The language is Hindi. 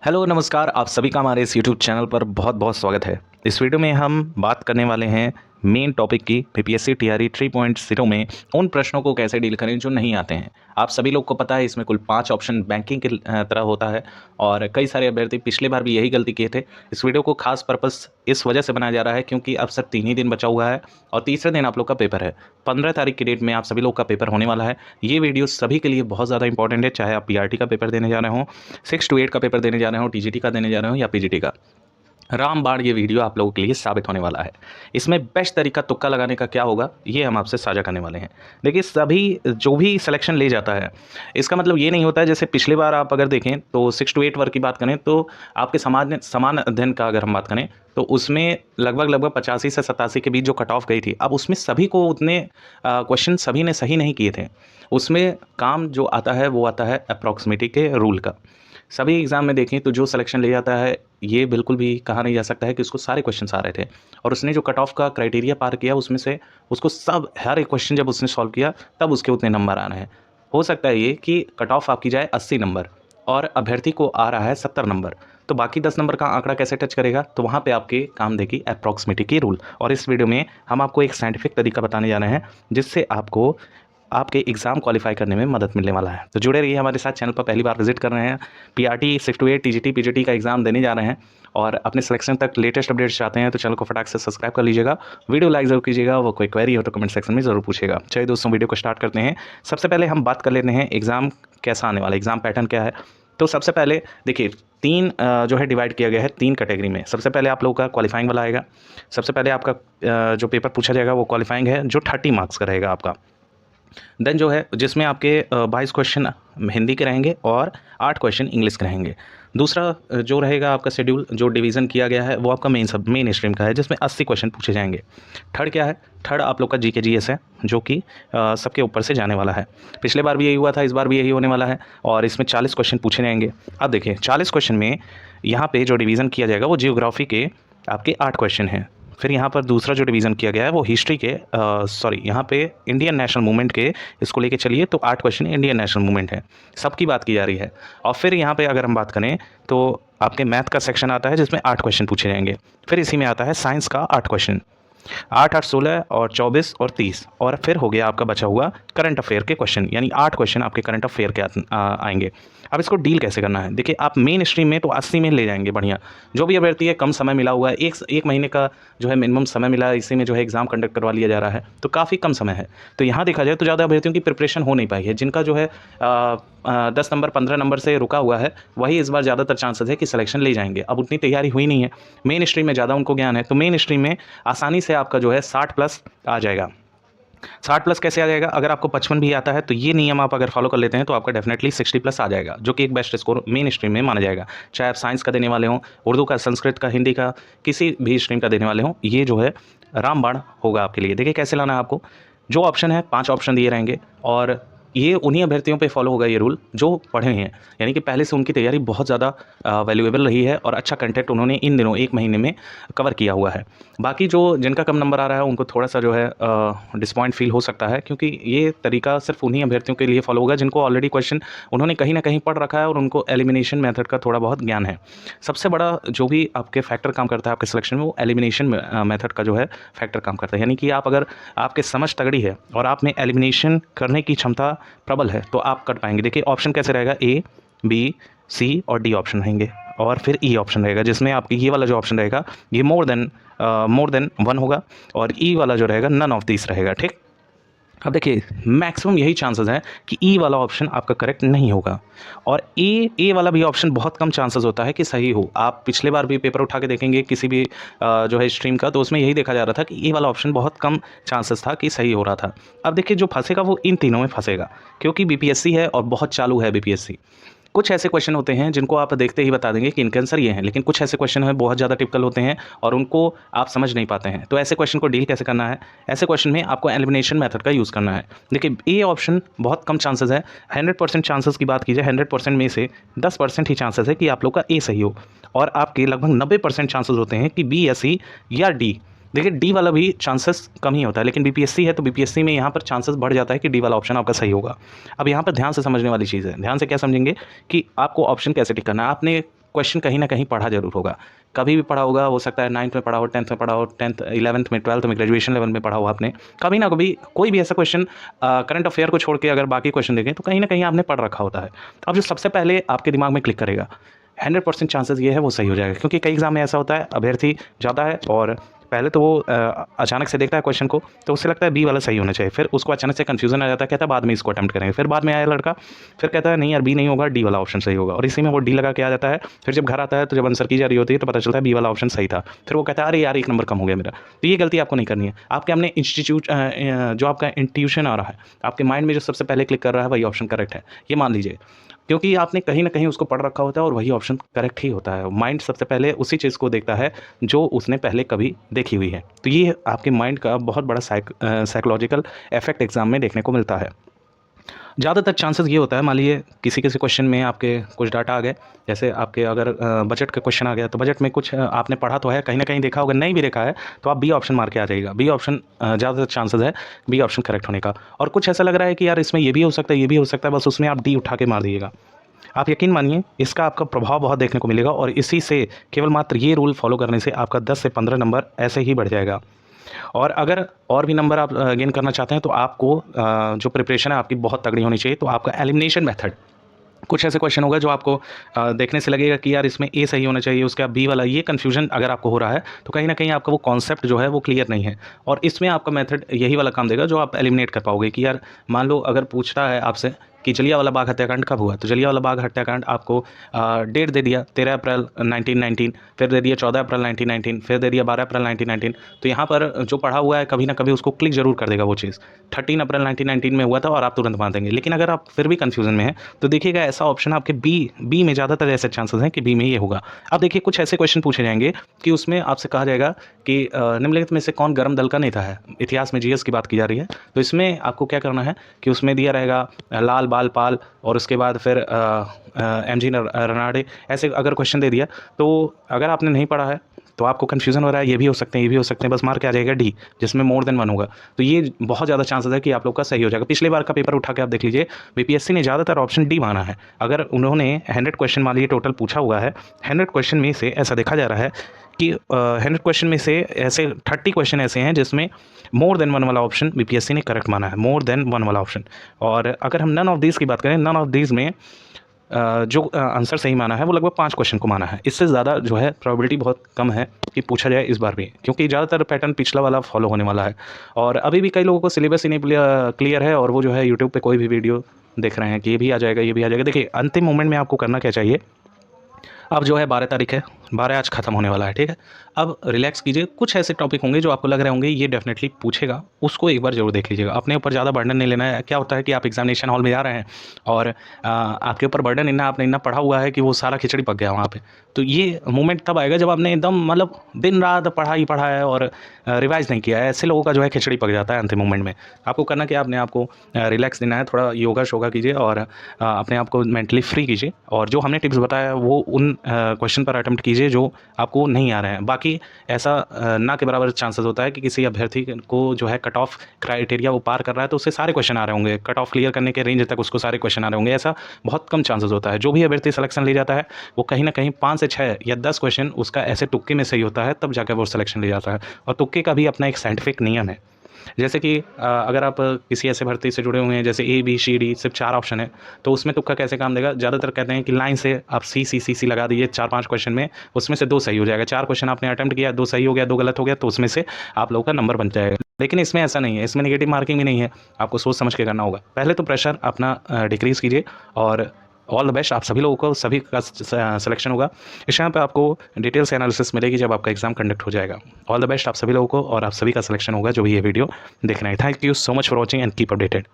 हेलो नमस्कार, आप सभी का हमारे इस यूट्यूब चैनल पर बहुत बहुत स्वागत है। इस वीडियो में हम बात करने वाले हैं मेन टॉपिक की बीपीएससी टीआरई 3.0 में उन प्रश्नों को कैसे डील करें जो नहीं आते हैं। आप सभी लोग को पता है इसमें कुल 5 ऑप्शन बैंकिंग की तरह होता है और कई सारे अभ्यर्थी पिछली बार भी यही गलती किए थे। इस वीडियो को खास पर्पस इस वजह से बनाया जा रहा है क्योंकि अब सिर्फ 3 ही दिन बचा हुआ है और तीसरे दिन आप लोग का पेपर है। 15 तारीख की डेट में आप सभी लोग का पेपर होने वाला है। ये वीडियो सभी के लिए बहुत ज़्यादा इंपॉर्टेंट है, चाहे आप पीआरटी का पेपर देने जा रहे हो, 6 to 8 का पेपर देने जा रहे हो, टीजीटी का देने जा रहे हो या पीजीटी का। रामबाण ये वीडियो आप लोगों के लिए साबित होने वाला है। इसमें बेस्ट तरीका तुक्का लगाने का क्या होगा, ये हम आपसे साझा करने वाले हैं। देखिए, सभी जो भी सिलेक्शन ले जाता है, इसका मतलब ये नहीं होता है जैसे पिछली बार आप अगर देखें तो 6 to 8 वर्ग की बात करें तो आपके समान अध्ययन का अगर हम बात करें तो उसमें लगभग 85 से 87 के बीच जो कट ऑफ गई थी, अब उसमें सभी को उतने क्वेश्चन सभी ने सही नहीं किए थे। उसमें काम जो आता है वो आता है अप्रॉक्सिमेटी के रूल का। सभी एग्ज़ाम में देखें तो जो सिलेक्शन ले जाता है, ये बिल्कुल भी कहा नहीं जा सकता है कि उसको सारे क्वेश्चंस आ रहे थे और उसने जो कट ऑफ का क्राइटेरिया पार किया उसमें से उसको सब हर एक क्वेश्चन जब उसने सॉल्व किया तब उसके उतने नंबर आ रहे हैं। हो सकता है ये कि कट ऑफ आपकी जाए 80 नंबर और अभ्यर्थी को आ रहा है 70 नंबर, तो बाकी 10 नंबर का आंकड़ा कैसे टच करेगा, तो वहाँ पे आपके काम देगी अप्रॉक्सिमेटी की रूल। और इस वीडियो में हम आपको एक साइंटिफिक तरीका बताने जा रहे हैं जिससे आपको आपके एग्ज़ाम क्वालिफाई करने में मदद मिलने वाला है। तो जुड़े रहिए हमारे साथ। चैनल पर पहली बार विजिट कर रहे हैं, पीआरटी 6 to 8 टीजीटी पीजीटी का एग्ज़ाम देने जा रहे हैं और अपने सिलेक्शन तक लेटेस्ट अपडेट्स चाहते हैं तो चैनल को फटाक से सब्सक्राइब कर लीजिएगा, वीडियो लाइक ज़रूर कीजिएगा, वो कोई क्वेरी हो तो कमेंट सेक्शन में ज़रूर पूछिएगा। चलिए दोस्तों, वीडियो को स्टार्ट करते हैं। सबसे पहले हम बात कर लेते हैं एग्ज़ाम कैसा आने वाला है, एग्ज़ाम पैटर्न क्या है। तो सबसे पहले देखिए, 3 जो है डिवाइड किया गया है 3 कैटेगरी में। सबसे पहले आप लोगों का क्वालिफाइंग वाला आएगा। सबसे पहले आपका जो पेपर पूछा जाएगा वो क्वालिफाइंग है, जो 30 मार्क्स का रहेगा आपका। देन जो है जिसमें आपके 22 क्वेश्चन हिंदी के रहेंगे और 8 क्वेश्चन इंग्लिश के रहेंगे। दूसरा जो रहेगा आपका शेड्यूल जो डिवीज़न किया गया है वो आपका मेन स्ट्रीम का है जिसमें 80 क्वेश्चन पूछे जाएंगे। थर्ड क्या है, थर्ड आप लोग का जीके जीएस है जो कि सबके ऊपर से जाने वाला है। पिछले बार भी यही हुआ था, इस बार भी यही होने वाला है और इसमें 40 क्वेश्चन पूछे जाएंगे। अब देखिए 40 क्वेश्चन में यहाँ पे जो डिवीज़न किया जाएगा वो जियोग्राफी के आपके 8 क्वेश्चन हैं। फिर यहाँ पर दूसरा जो डिवीज़न किया गया है वो हिस्ट्री के यहाँ पे इंडियन नेशनल मूवमेंट के इसको लेके चलिए तो 8 क्वेश्चन इंडियन नेशनल मूवमेंट है, सबकी बात की जा रही है। और फिर यहाँ पे अगर हम बात करें तो आपके मैथ का सेक्शन आता है जिसमें 8 क्वेश्चन पूछे जाएंगे। फिर इसी में आता है साइंस का 8 क्वेश्चन, 8 8 16 और 24 और 30। और फिर हो गया आपका बचा हुआ करंट अफेयर के क्वेश्चन, यानी 8 क्वेश्चन आपके करंट अफेयर के आएंगे। अब इसको डील कैसे करना है, देखिए आप मेन स्ट्रीम में तो 80 में ले जाएंगे बढ़िया। जो भी अभ्यर्थी है कम समय मिला हुआ है, एक महीने का जो है मिनिमम समय मिला है, इसी में जो है एग्ज़ाम कंडक्ट करवा लिया जा रहा है तो काफ़ी कम समय है। तो यहाँ देखा जाए तो ज़्यादा अभ्यर्थियों की प्रिपरेशन हो नहीं पाई है। जिनका जो है 10 नंबर 15 नंबर से रुका हुआ है वही इस बार ज़्यादातर चांसेस है कि सिलेक्शन ले जाएंगे। अब उतनी तैयारी हुई नहीं है, मेन स्ट्रीम में ज़्यादा उनको ज्ञान है, तो मेन स्ट्रीम में आसानी से आपका जो है 60 प्लस आ जाएगा। 60 प्लस कैसे आ जाएगा, अगर आपको 55 भी आता है तो ये नियम आप अगर फॉलो कर लेते हैं तो आपका डेफिनेटली 60 प्लस आ जाएगा, जो कि एक बेस्ट स्कोर मेन स्ट्रीम में माना जाएगा। चाहे आप साइंस का देने वाले हों, उर्दू का, संस्कृत का, हिंदी का, किसी भी स्ट्रीम का देने वाले हों, ये जो है रामबाण होगा आपके लिए। देखिए कैसे लाना है आपको, जो ऑप्शन है 5 ऑप्शन दिए रहेंगे और ये उन्हीं अभ्यर्थियों पे फॉलो होगा ये रूल जो पढ़े हैं, यानी कि पहले से उनकी तैयारी बहुत ज़्यादा वैल्यूएबल रही है और अच्छा कंटेंट उन्होंने इन दिनों 1 महीने में कवर किया हुआ है। बाकी जो जिनका कम नंबर आ रहा है उनको थोड़ा सा जो है डिसपॉइंट फील हो सकता है, क्योंकि ये तरीका सिर्फ उन्हीं अभ्यर्थियों के लिए फॉलो होगा जिनको ऑलरेडी क्वेश्चन उन्होंने कहीं ना कहीं पढ़ रखा है और उनको एलिमिनेशन मेथड का थोड़ा बहुत ज्ञान है। सबसे बड़ा जो भी आपके फैक्टर काम करता है आपके सिलेक्शन में वो एलिमिनेशन मेथड का जो है फैक्टर काम करता है, यानी कि आप अगर आपके समझ तगड़ी है और आप में एलिमिनेशन करने की क्षमता प्रबल है तो आप कर पाएंगे। देखिए ऑप्शन कैसे रहेगा, ए बी सी और डी ऑप्शन रहेंगे और फिर ई ऑप्शन रहेगा, जिसमें आपकी ये वाला जो ऑप्शन रहेगा ये मोर देन 1 होगा और ई वाला जो रहेगा नन ऑफ दिस रहेगा। ठीक, अब देखिए मैक्सिमम यही चांसेस हैं कि ई वाला ऑप्शन आपका करेक्ट नहीं होगा और ए वाला भी ऑप्शन बहुत कम चांसेस होता है कि सही हो। आप पिछले बार भी पेपर उठा के देखेंगे किसी भी जो है स्ट्रीम का, तो उसमें यही देखा जा रहा था कि ए वाला ऑप्शन बहुत कम चांसेस था कि सही हो रहा था। अब देखिए जो फंसेगा वो इन तीनों में फंसेगा, क्योंकि बीपीएससी है और बहुत चालू है बीपीएससी। कुछ ऐसे क्वेश्चन होते हैं जिनको आप देखते ही बता देंगे कि इनके आंसर ये हैं, लेकिन कुछ ऐसे क्वेश्चन हैं बहुत ज़्यादा टिपिकल होते हैं और उनको आप समझ नहीं पाते हैं। तो ऐसे क्वेश्चन को डील कैसे करना है, ऐसे क्वेश्चन में आपको एलिमिनेशन मेथड का यूज़ करना है। देखिए ये ऑप्शन बहुत कम चांसेस है, 100% चांसेस की बात की जाए 100% में से 10% ही चांसेस है कि आप लोग का ए सही हो और आपके लगभग 90% चांसेस होते हैं कि बी या सी या डी। देखिए डी वाला भी चांसेस कम ही होता है, लेकिन बीपीएससी है तो बीपीएससी में यहाँ पर चांसेस बढ़ जाता है कि डी वाला ऑप्शन आपका सही होगा। अब यहाँ पर ध्यान से समझने वाली चीज़ है, ध्यान से क्या समझेंगे कि आपको ऑप्शन कैसे टिक करना है। आपने क्वेश्चन कहीं ना कहीं पढ़ा जरूर होगा, कभी भी पढ़ा होगा। हो सकता है 9th में पढ़ा हो, 10th में पढ़ा हो, 10th 11th में 12th में ग्रेजुएशन लेवल में पढ़ा हो आपने, कभी ना कभी कोई भी ऐसा क्वेश्चन करंट अफेयर को छोड़ के अगर बाकी क्वेश्चन देखें तो कहीं ना कहीं आपने पढ़ रखा होता है। अब जो सबसे पहले आपके दिमाग में क्लिक करेगा 100% चांसेस ये है वो सही हो जाएगा, क्योंकि कई एग्जाम में ऐसा होता है अभ्यर्थी जाता है और पहले तो वो अचानक से देखता है क्वेश्चन को तो उससे लगता है बी वाला सही होना चाहिए, फिर उसको अचानक से कन्फ्यूजन आ जाता है, कहता है बाद में इसको अटैम्प्ट करेंगे, फिर बाद में आया लड़का फिर कहता है नहीं यार बी नहीं होगा, डी वाला ऑप्शन सही होगा, और इसी में वो डी लगा के आ जाता है। फिर जब घर आता है तो जब आंसर की जा रही होती है तो पता चलता है बी वाला ऑप्शन सही था, फिर वो कहता है अरे यार 1 नंबर कम हो गया मेरा। तो ये गलती आपको नहीं करनी है। आपके हमने इंस्टीट्यूट जो आपका इंट्यूशन आ रहा है, आपके माइंड में जो सबसे पहले क्लिक कर रहा है वही ऑप्शन करेक्ट है, ये मान लीजिए, क्योंकि आपने कहीं ना कहीं उसको पढ़ रखा होता है और वही ऑप्शन करेक्ट ही होता है। माइंड सबसे पहले उसी चीज़ को देखता है जो उसने पहले कभी देखी हुई है। तो ये आपके माइंड का बहुत बड़ा साइकोलॉजिकल इफेक्ट एग्जाम में देखने को मिलता है। ज़्यादातर चांसेस ये होता है, मान लीजिए किसी किसी क्वेश्चन में आपके कुछ डाटा आ गए, जैसे आपके अगर बजट का क्वेश्चन आ गया तो बजट में कुछ आपने पढ़ा तो है, कहीं ना कहीं देखा होगा, नहीं भी देखा है तो आप बी ऑप्शन मार के आ जाएगा। बी ऑप्शन ज़्यादातर चांसेस है बी ऑप्शन करेक्ट होने का। और कुछ ऐसा लग रहा है कि यार इसमें ये भी हो सकता है, ये भी हो सकता है, बस उसमें आप डी उठा के मार दीजिएगा। आप यकीन मानिए इसका आपका प्रभाव बहुत देखने को मिलेगा, और इसी से केवल मात्र ये रूल फॉलो करने से आपका 10 से 15 नंबर ऐसे ही बढ़ जाएगा। और अगर और भी नंबर आप गेन करना चाहते हैं तो आपको जो प्रिपरेशन है आपकी बहुत तगड़ी होनी चाहिए। तो आपका एलिमिनेशन मेथड, कुछ ऐसे क्वेश्चन होगा जो आपको देखने से लगेगा कि यार इसमें ए सही होना चाहिए, उसका बी वाला, ये कन्फ्यूजन अगर आपको हो रहा है तो कहीं ना कहीं आपका वो कॉन्सेप्ट जो है वो क्लियर नहीं है। और इसमें आपका मेथड यही वाला काम देगा जो आप एलिमिनेट कर पाओगे कि यार मान लो अगर पूछता है आपसे कि जलियांवाला बाग हत्याकांड कब हुआ, तो जलियांवाला बाग हत्याकांड आपको डेट दे दिया 13 अप्रैल 1919, फिर दे दिया 14 अप्रैल 1919, फिर दे दिया 12 अप्रैल 1919। तो यहाँ पर जो पढ़ा हुआ है कभी ना कभी उसको क्लिक जरूर कर देगा वो चीज़, 13 अप्रैल 1919 में हुआ था और आप तुरंत मान देंगे। लेकिन अगर आप फिर भी कन्फ्यूजन में हैं तो देखिएगा ऐसा ऑप्शन आपके बी में ज़्यादातर ऐसे चांसेस हैं कि बी में ये होगा। अब देखिए कुछ ऐसे क्वेश्चन पूछे जाएंगे कि उसमें आपसे कहा जाएगा कि निम्नलिखित में से कौन गर्म दल का नेता है, इतिहास में जीएस की बात की जा रही है। तो इसमें आपको क्या करना है कि उसमें दिया रहेगा लाल बाल पाल, और उसके बाद फिर एमजी रनाडे, ऐसे अगर क्वेश्चन दे दिया तो अगर आपने नहीं पढ़ा है तो आपको कन्फ्यूजन हो रहा है ये भी हो सकते हैं ये भी हो सकते हैं, बस मार के आ जाएगा डी जिसमें मोर देन 1 होगा। तो ये बहुत ज़्यादा चांसेस है कि आप लोग का सही हो जाएगा। पिछले बार का पेपर उठा के आप देख लीजिए, बीपीएससी ने ज़्यादातर ऑप्शन डी माना है। अगर उन्होंने 100 क्वेश्चन मान लीजिए टोटल पूछा हुआ है, 100 क्वेश्चन में से ऐसा देखा जा रहा है कि 100 क्वेश्चन में से ऐसे 30 क्वेश्चन ऐसे हैं जिसमें मोर देन 1 वाला ऑप्शन बीपीएससी ने करेक्ट माना है, मोर देन 1 वाला ऑप्शन। और अगर हम नन ऑफ दीज की बात करें, नन ऑफ दीज में जो आंसर सही माना है वो लगभग 5 क्वेश्चन को माना है। इससे ज़्यादा जो है प्रोबेबिलिटी बहुत कम है कि पूछा जाए इस बार भी, क्योंकि ज़्यादातर पैटर्न पिछला वाला फॉलो होने वाला है। और अभी भी कई लोगों को सिलेबस ही नहीं क्लियर है और वो जो है यूट्यूब पे कोई भी वीडियो देख रहे हैं कि ये भी आ जाएगा ये भी आ जाएगा। देखिए अंतिम मोमेंट में आपको करना क्या चाहिए, अब जो है 12 तारीख है, 12 आज खत्म होने वाला है, ठीक है। अब रिलैक्स कीजिए, कुछ ऐसे टॉपिक होंगे जो आपको लग रहे होंगे ये डेफिनेटली पूछेगा, उसको एक बार जरूर देख लीजिएगा। अपने ऊपर ज़्यादा बर्डन नहीं लेना है। क्या होता है कि आप एग्जामिनेशन हॉल में जा रहे हैं और आपके ऊपर बर्डन इतना आपने इतना पढ़ा हुआ है कि वो सारा खिचड़ी पक गया वहाँ पे। तो ये मोमेंट तब आएगा जब आपने एकदम मतलब दिन रात पढ़ा ही पढ़ा है और रिवाइज नहीं किया है। ऐसे लोगों का जो है खिचड़ी पक जाता है अंतिम मोमेंट में। आपको करना क्या, अपने आप को रिलैक्स देना है, थोड़ा योगा शोगा कीजिए और अपने आप को मेंटली फ्री कीजिए, और जो हमने टिप्स बताया वो उन क्वेश्चन पर अटेम्प्ट कीजिए जो आपको नहीं आ रहे हैं। बाकी ऐसा ना के बराबर चांसेस होता है कि किसी अभ्यर्थी को जो है कट ऑफ क्राइटेरिया वो पार कर रहा है तो उससे सारे क्वेश्चन आ रहे होंगे, कट ऑफ क्लियर करने के रेंज तक उसको सारे क्वेश्चन आ रहे होंगे। ऐसा बहुत कम चांसेस होता है। जो भी अभ्यर्थी सिलेक्शन ले जाता है वो कहीं ना कहीं 5 से 6 या 10 क्वेश्चन उसका ऐसे तुक्के में सही होता है, तब जाकर वो सिलेक्शन ले जाता है। और तुक्के का भी अपना एक साइंटिफिक नियम है। जैसे कि अगर आप किसी ऐसे भर्ती से जुड़े हुए हैं जैसे ए बी सी डी, सिर्फ 4 ऑप्शन है, तो उसमें तुक्का कैसे काम देगा। ज़्यादातर कहते हैं कि लाइन से आप सी लगा दीजिए 4-5 क्वेश्चन में, उसमें से 2 सही हो जाएगा। 4 क्वेश्चन आपने अटेम्प्ट किया, 2 सही हो गया 2 गलत हो गया, तो उसमें से आप लोगों का नंबर बन जाएगा। लेकिन इसमें ऐसा नहीं है, इसमें नेगेटिव मार्किंग भी नहीं है, आपको सोच समझ के करना होगा। पहले तो प्रेशर अपना डिक्रीज़ कीजिए और ऑल द बेस्ट। आप सभी लोगों को, सभी का सिलेक्शन होगा। इस यहाँ पे आपको डिटेल से एनालिसिस मिलेगी जब आपका एग्जाम कंडक्ट हो जाएगा। ऑल द बेस्ट आप सभी लोगों को, और आप सभी का सिलेक्शन होगा जो भी ये वीडियो देख रहे हैं। Thank you so much for watching and keep updated.